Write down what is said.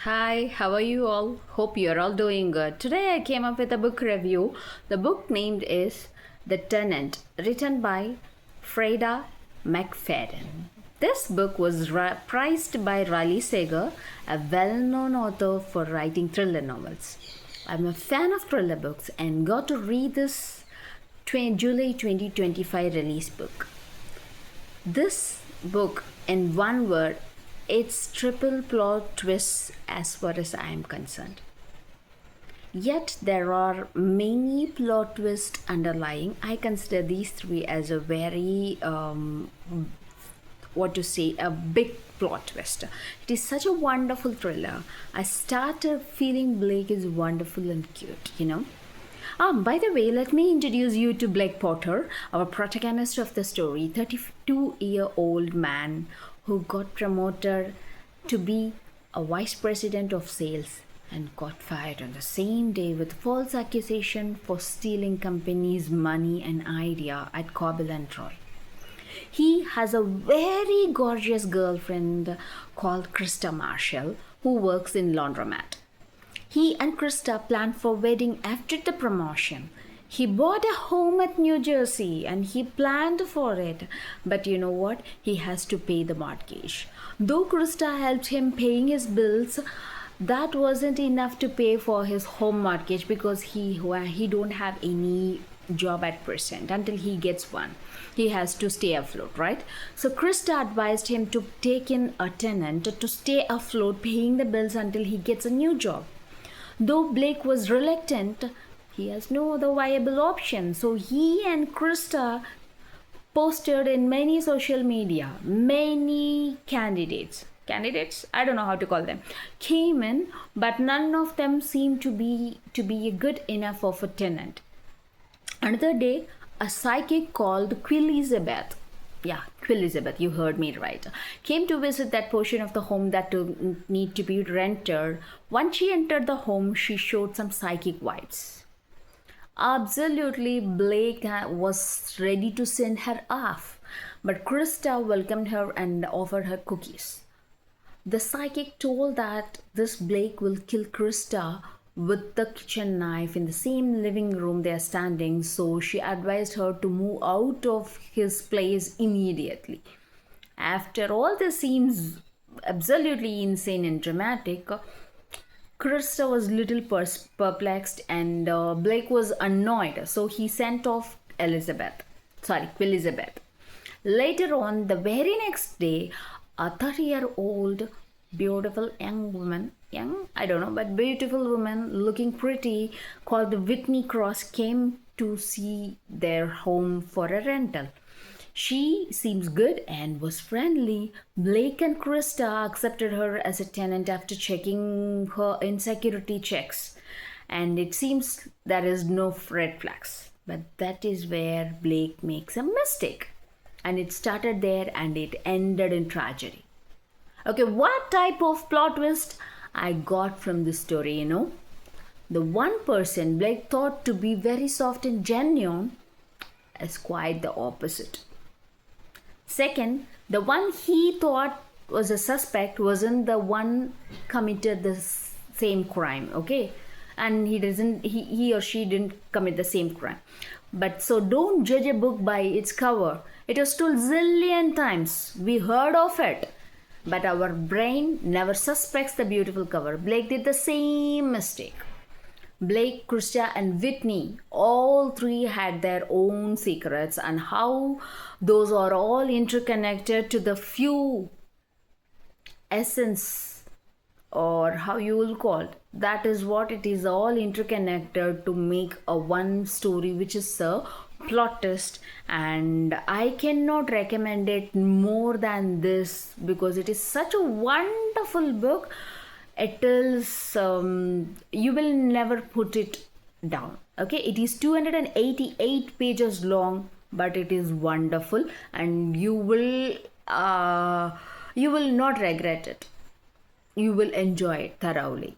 Hi, how are you all? Hope you're all doing good. Today I came up with a book review. The book named is The Tenant, written by Freda McFadden. This book was prized by Riley Sager, a well known author for writing thriller novels. I'm a fan of thriller books and got to read this July 2025 release book. This book, in one word, it's triple plot twists as far as I am concerned. Yet there are many plot twists underlying. I consider these three as a very a big plot twist. It is such a wonderful thriller. I started feeling Blake is wonderful and cute. By the way, let me introduce you to Blake Potter, our protagonist of the story, 32-year-old man who got promoted to be a vice president of sales and got fired on the same day with false accusation for stealing company's money and idea at Corbel and Roy. He has a very gorgeous girlfriend called Krista Marshall who works in laundromat. He and Krista planned for wedding after the promotion. He bought a home at New Jersey and he planned for it. But you know what? He has to pay the mortgage. Though Krista helped him paying his bills, that wasn't enough to pay for his home mortgage because he don't have any job at present until he gets one. He has to stay afloat, right? So Krista advised him to take in a tenant to stay afloat, paying the bills until he gets a new job. Though Blake was reluctant, he has no other viable option. So he and Krista posted in many social media, many candidates, I don't know how to call them, came in, but none of them seemed to be good enough of a tenant. Another day, a psychic called Quillizabeth, you heard me right, came to visit that portion of the home that to need to be rented. Once she entered the home, she showed some psychic vibes. Absolutely, Blake was ready to send her off, but Krista welcomed her and offered her cookies. The psychic told that this Blake will kill Krista with the kitchen knife in the same living room they are standing, so she advised her to move out of his place immediately. After all this seems absolutely insane and dramatic, Krista was little perplexed and Blake was annoyed, so he sent off Elizabeth. Later on, the very next day, a 30-year-old beautiful beautiful woman looking pretty called Whitney Cross came to see their home for a rental. She seems good and was friendly. Blake and Krista accepted her as a tenant after checking her insecurity checks. And it seems there is no red flags. But that is where Blake makes a mistake. And it started there and it ended in tragedy. Okay, what type of plot twist I got from this story, The one person Blake thought to be very soft and genuine is quite the opposite. Second, the one he thought was a suspect wasn't the one committed the same crime, okay? And he or she didn't commit the same crime. But so don't judge a book by its cover. It was told zillion times. We heard of it. But our brain never suspects the beautiful cover. Blake did the same mistake. Blake, Krista, and Whitney, all three had their own secrets, and how those are all interconnected to the few essence, or how you will call it. That is what it is, all interconnected to make a one story, which is a plot twist. And I cannot recommend it more than this because it is such a wonderful book. It is you will never put it down. Okay, it is 288 pages long, but it is wonderful and you will not regret it. You will enjoy it thoroughly.